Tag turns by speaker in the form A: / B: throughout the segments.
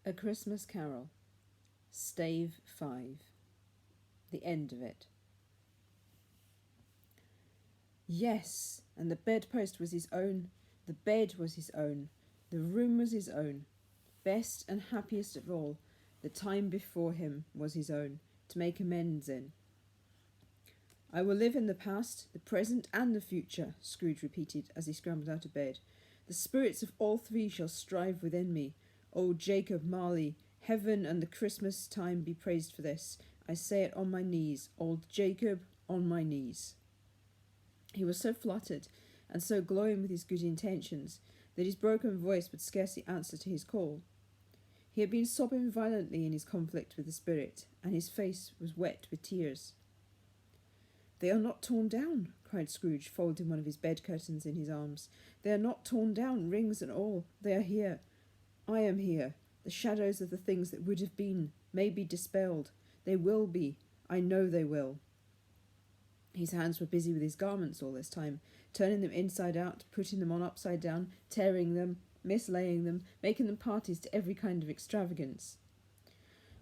A: A Christmas Carol, Stave 5. The end of it. Yes, and the bedpost was his own, the bed was his own, the room was his own. Best and happiest of all, the time before him was his own, to make amends in. I will live in the past, the present, and the future, Scrooge repeated as he scrambled out of bed. The spirits of all three shall strive within me. O Jacob Marley, heaven and the Christmas time be praised for this. I say it on my knees, old Jacob, on my knees. He was so fluttered and so glowing with his good intentions that his broken voice would scarcely answer to his call. He had been sobbing violently in his conflict with the spirit, and his face was wet with tears. "They are not torn down," cried Scrooge, folding one of his bed curtains in his arms. "They are not torn down, rings and all. They are here. I am here. The shadows of the things that would have been may be dispelled. They will be. I know they will." His hands were busy with his garments all this time, turning them inside out, putting them on upside down, tearing them, mislaying them, making them parties to every kind of extravagance.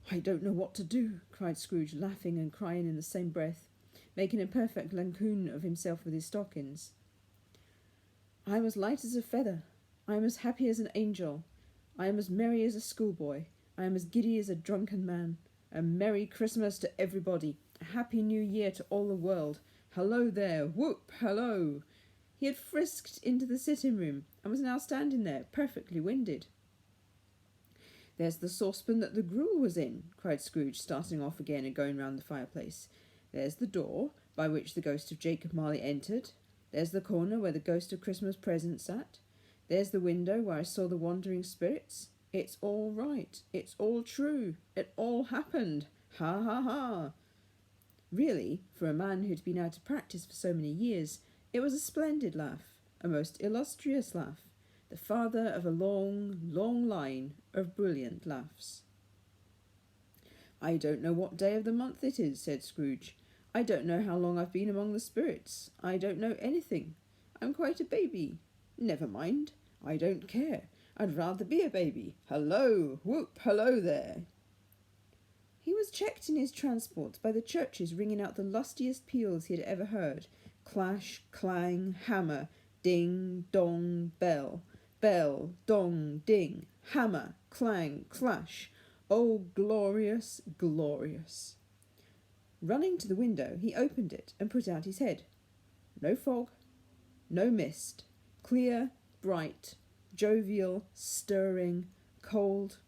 A: "I don't know what to do," cried Scrooge, laughing and crying in the same breath, making a perfect lampoon of himself with his stockings. "I am as light as a feather. I am as happy as an angel. I am as merry as a schoolboy. I am as giddy as a drunken man. A Merry Christmas to everybody. A Happy New Year to all the world. Hello there, whoop, hello." He had frisked into the sitting-room and was now standing there, perfectly winded. "There's the saucepan that the gruel was in," cried Scrooge, starting off again and going round the fireplace. "There's the door by which the ghost of Jacob Marley entered. There's the corner where the ghost of Christmas present sat. There's the window where I saw the wandering spirits. It's all right. It's all true. It all happened. Ha, ha, ha." Really, for a man who'd been out of practice for so many years, it was a splendid laugh, a most illustrious laugh, the father of a long, long line of brilliant laughs. "I don't know what day of the month it is," said Scrooge. "I don't know how long I've been among the spirits. I don't know anything. I'm quite a baby. Never mind. I don't care. I'd rather be a baby. Hello, whoop, hello there." He was checked in his transport by the churches ringing out the lustiest peals he had ever heard. Clash, clang, hammer, ding, dong, bell. Bell, dong, ding, hammer, clang, clash. Oh, glorious, glorious. Running to the window, he opened it and put out his head. No fog, no mist, clear, bright, jovial, stirring, cold,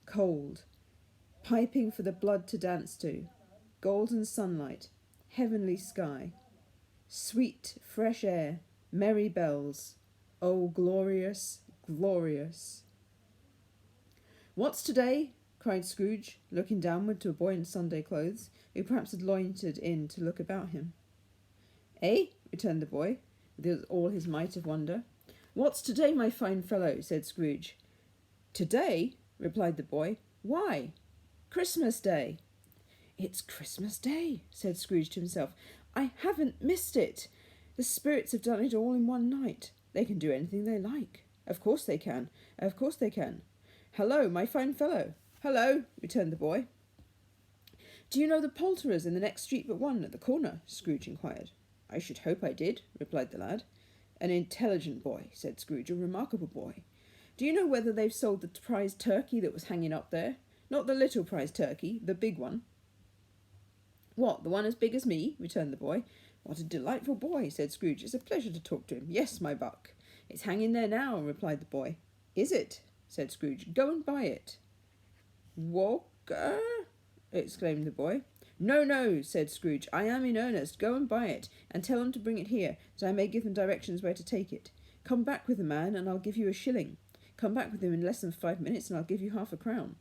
A: cold, piping for the blood to dance to, golden sunlight, heavenly sky, sweet, fresh air, merry bells. Oh, glorious, glorious. "What's today?" cried Scrooge, looking downward to a boy in Sunday clothes, who perhaps had loitered in to look about him. "Eh?" returned the boy, with all his might of wonder. "What's today, my fine fellow?" said Scrooge. "Today?" replied the boy. "Why? Christmas Day." "It's Christmas Day," said Scrooge to himself. "I haven't missed it. The spirits have done it all in one night. They can do anything they like. Of course they can. Of course they can. Hello, my fine fellow." "Hello," returned the boy. "Do you know the poulterers in the next street but one, at the corner?" Scrooge inquired. "I should hope I did," replied the lad. "An intelligent boy," said Scrooge, "a remarkable boy. Do you know whether they've sold the prize turkey that was hanging up there? Not the little prize turkey, the big one." "What, the one as big as me?" returned the boy. "What a delightful boy," said Scrooge. "It's a pleasure to talk to him. Yes, my buck." "It's hanging there now," replied the boy. "Is it?" said Scrooge. "Go and buy it." "Walker?" exclaimed the boy. "No, no," said Scrooge. "I am in earnest. Go and buy it, and tell them to bring it here, that I may give them directions where to take it. Come back with the man, and I'll give you a shilling. Come back with him in less than 5 minutes, and I'll give you half a crown."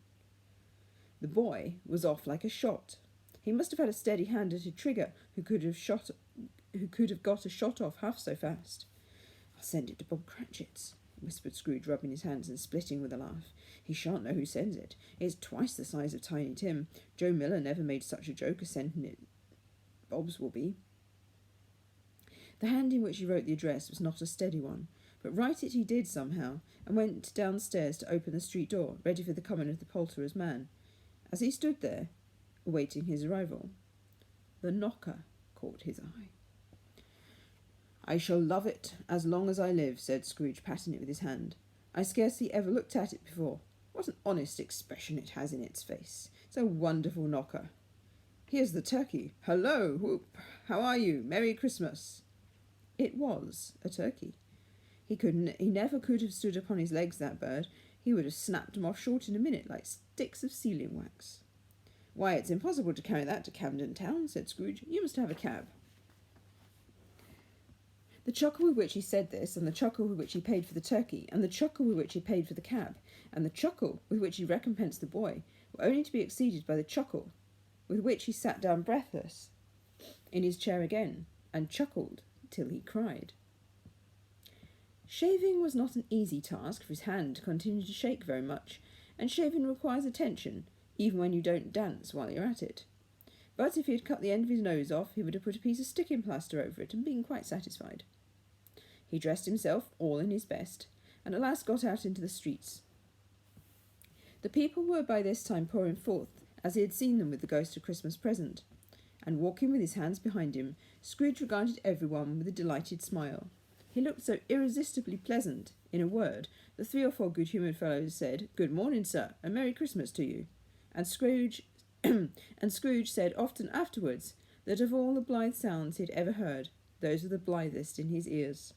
A: The boy was off like a shot. He must have had a steady hand at a trigger who could have got a shot off half so fast. "I'll send it to Bob Cratchit's," whispered Scrooge, rubbing his hands and splitting with a laugh. "He shan't know who sends it. It's twice the size of Tiny Tim. Joe Miller never made such a joke as sending it. Bob's will be." The hand in which he wrote the address was not a steady one, but write it he did somehow, and went downstairs to open the street door, ready for the coming of the poulterer's man. As he stood there, awaiting his arrival, the knocker caught his eye. "I shall love it as long as I live," said Scrooge, patting it with his hand. "I scarcely ever looked at it before. What an honest expression it has in its face. It's a wonderful knocker. Here's the turkey. Hello, whoop! How are you? Merry Christmas!" It was a turkey. He never could have stood upon his legs, that bird. He would have snapped them off short in a minute, like sticks of sealing wax. "Why, it's impossible to carry that to Camden Town," said Scrooge. "You must have a cab." The chuckle with which he said this, and the chuckle with which he paid for the turkey, and the chuckle with which he paid for the cab, and the chuckle with which he recompensed the boy, were only to be exceeded by the chuckle with which he sat down breathless in his chair again, and chuckled till he cried. Shaving was not an easy task, for his hand continued to shake very much, and shaving requires attention, even when you don't dance while you're at it. But if he had cut the end of his nose off, he would have put a piece of sticking plaster over it, and been quite satisfied. He dressed himself all in his best, and at last got out into the streets. The people were by this time pouring forth, as he had seen them with the ghost of Christmas present, and walking with his hands behind him, Scrooge regarded everyone with a delighted smile. He looked so irresistibly pleasant, in a word, that 3 or 4 good-humoured fellows said, "Good morning, sir, and Merry Christmas to you." And Scrooge said often afterwards that of all the blithe sounds he had ever heard, those were the blithest in his ears.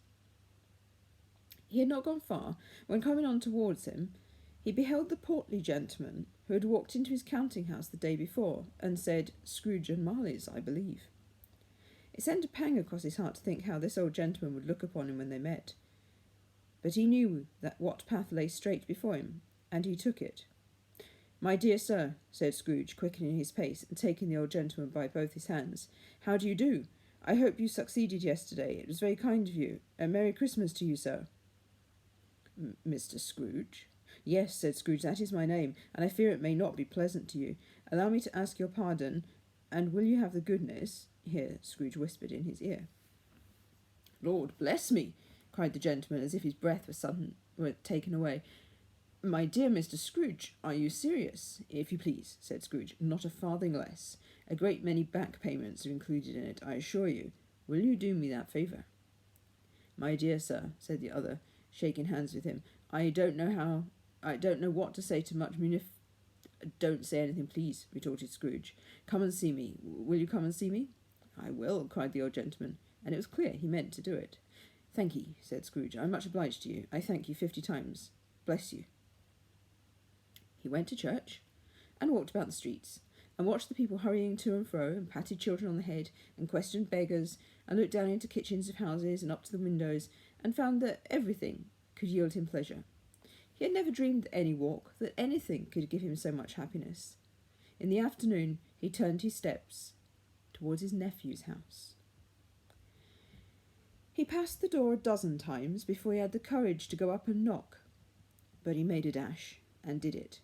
A: He had not gone far, when coming on towards him, he beheld the portly gentleman who had walked into his counting-house the day before, and said, "Scrooge and Marley's, I believe." It sent a pang across his heart to think how this old gentleman would look upon him when they met. But he knew that what path lay straight before him, and he took it. "My dear sir," said Scrooge, quickening his pace, and taking the old gentleman by both his hands, "how do you do? I hope you succeeded yesterday. It was very kind of you. A Merry Christmas to you, sir." "Mr. Scrooge?" "Yes," said Scrooge, "that is my name, and I fear it may not be pleasant to you. Allow me to ask your pardon, and will you have the goodness—" Here Scrooge whispered in his ear. "Lord bless me!" cried the gentleman, as if his breath were taken away. "My dear Mr. Scrooge, are you serious?" "If you please," said Scrooge, "not a farthing less. A great many back payments are included in it, I assure you. Will you do me that favour?" "My dear sir," said the other, shaking hands with him, I don't know what to say to much "Don't say anything, please," retorted Scrooge. "Come and see me. Will you come and see me?" "I will," cried the old gentleman, and it was clear he meant to do it. "Thank ye," said Scrooge. "I'm much obliged to you. I thank you 50 times. Bless you." He went to church, and walked about the streets, and watched the people hurrying to and fro, and patted children on the head, and questioned beggars, and looked down into kitchens of houses, and up to the windows, and found that everything could yield him pleasure. He had never dreamed that any walk, that anything could give him so much happiness. In the afternoon he turned his steps towards his nephew's house. He passed the door a dozen times before he had the courage to go up and knock, but he made a dash, and did it.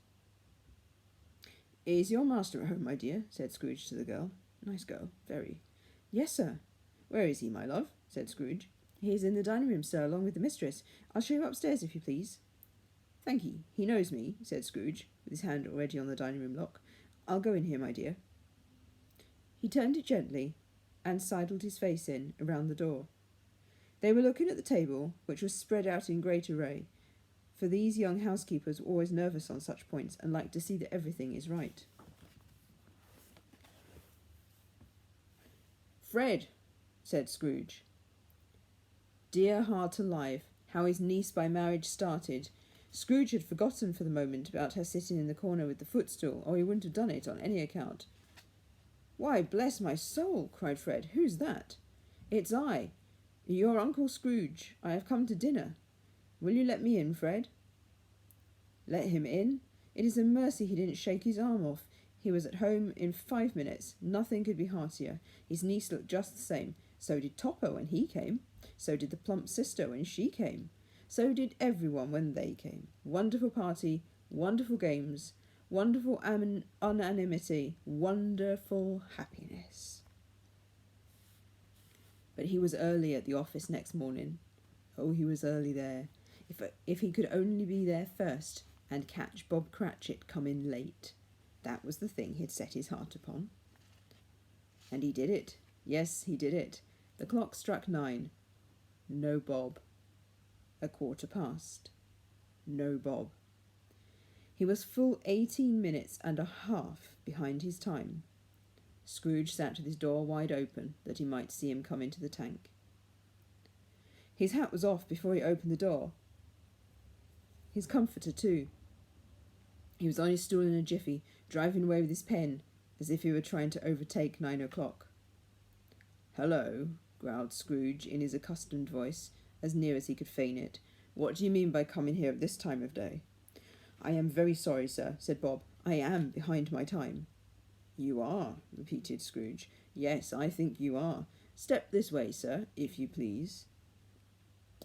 A: "Is your master at home, my dear?" said Scrooge to the girl. "Nice girl, very." "Yes, sir." "Where is he, my love?" said Scrooge. "He is in the dining room, sir, along with the mistress. I'll show you upstairs, if you please." "Thank ye. He knows me," said Scrooge, with his hand already on the dining room lock. "I'll go in here, my dear." He turned it gently, and sidled his face in, around the door. They were looking at the table, which was spread out in great array, for these young housekeepers were always nervous on such points, and like to see that everything is right. "Fred," said Scrooge. Dear heart alive, how his niece by marriage started. Scrooge had forgotten for the moment about her sitting in the corner with the footstool, or he wouldn't have done it on any account. "Why, bless my soul," cried Fred, "who's that?" "It's I, your Uncle Scrooge. I have come to dinner. Will you let me in, Fred?" Let him in? It is a mercy he didn't shake his arm off. He was at home in 5 minutes. Nothing could be heartier. His niece looked just the same. So did Topper when he came. So did the plump sister when she came. So did everyone when they came. Wonderful party, wonderful games, wonderful unanimity, wonderful happiness. But he was early at the office next morning. Oh, he was early there. If he could only be there first and catch Bob Cratchit come in late. That was the thing he'd set his heart upon. And he did it. Yes, he did it. The clock struck 9. No Bob. 1:15. No Bob. He was full 18 minutes and a half behind his time. Scrooge sat with his door wide open, that he might see him come into the tank. His hat was off before he opened the door. His comforter, too. He was on his stool in a jiffy, driving away with his pen, as if he were trying to overtake 9 o'clock. "Hello," growled Scrooge in his accustomed voice, as near as he could feign it. "What do you mean by coming here at this time of day?" "I am very sorry, sir," said Bob. "I am behind my time." "You are," repeated Scrooge. "Yes, I think you are. Step this way, sir, if you please."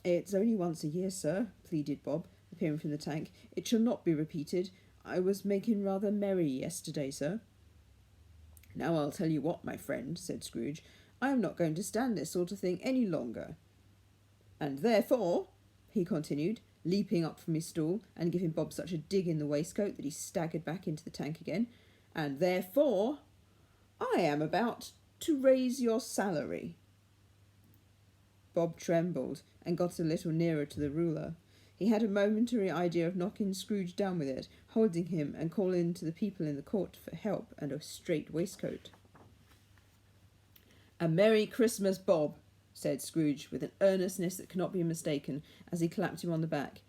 A: "It's only once a year, sir," pleaded Bob, appearing from the tank. "It shall not be repeated. I was making rather merry yesterday, sir." "Now I'll tell you what, my friend," said Scrooge. "I am not going to stand this sort of thing any longer. And therefore," he continued, leaping up from his stool and giving Bob such a dig in the waistcoat that he staggered back into the tank again, "and therefore I am about to raise your salary." Bob trembled and got a little nearer to the ruler. He had a momentary idea of knocking Scrooge down with it, holding him and calling to the people in the court for help and a straight waistcoat. "A Merry Christmas, Bob," said Scrooge, with an earnestness that cannot be mistaken, as he clapped him on the back.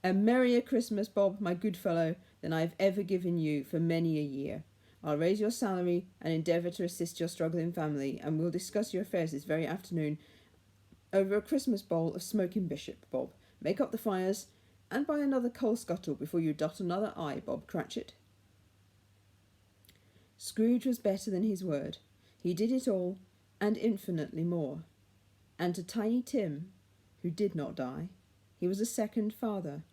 A: "A merrier Christmas, Bob, my good fellow, than I have ever given you for many a year. I'll raise your salary and endeavour to assist your struggling family, and we'll discuss your affairs this very afternoon over a Christmas bowl of smoking bishop, Bob. Make up the fires, and buy another coal scuttle before you dot another I, Bob Cratchit." Scrooge was better than his word. He did it all, and infinitely more. And to Tiny Tim, who did not die, he was a second father.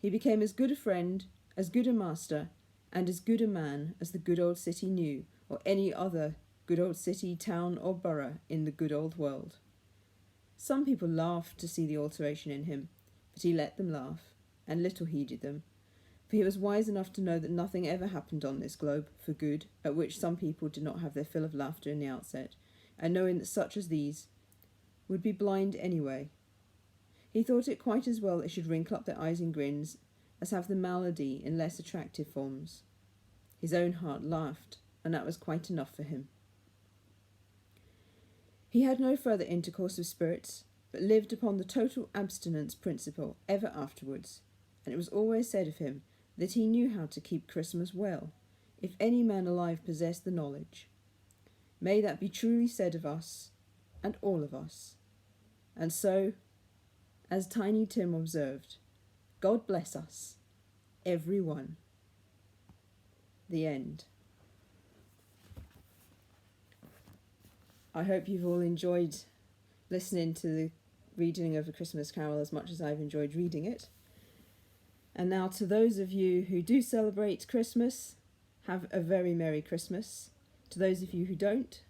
A: He became as good a friend, as good a master, and as good a man as the good old city knew, or any other good old city, town, or borough in the good old world. Some people laughed to see the alteration in him, but he let them laugh, and little heeded them, for he was wise enough to know that nothing ever happened on this globe for good at which some people did not have their fill of laughter in the outset, and knowing that such as these would be blind anyway. He thought it quite as well they should wrinkle up their eyes in grins as have the malady in less attractive forms. His own heart laughed, and that was quite enough for him. He had no further intercourse with spirits, but lived upon the total abstinence principle ever afterwards, and it was always said of him that he knew how to keep Christmas well, if any man alive possessed the knowledge. May that be truly said of us, and all of us. And so, as Tiny Tim observed, God bless us, every one. The end. I hope you've all enjoyed listening to the reading of A Christmas Carol as much as I've enjoyed reading it. And now to those of you who do celebrate Christmas, have a very Merry Christmas. To those of you who don't,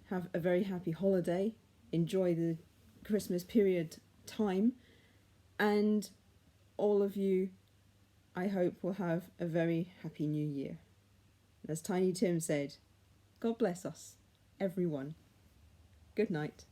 A: have a very happy holiday. Enjoy the Christmas period time. And all of you, I hope, will have a very happy new year. As Tiny Tim said, God bless us, everyone. Good night.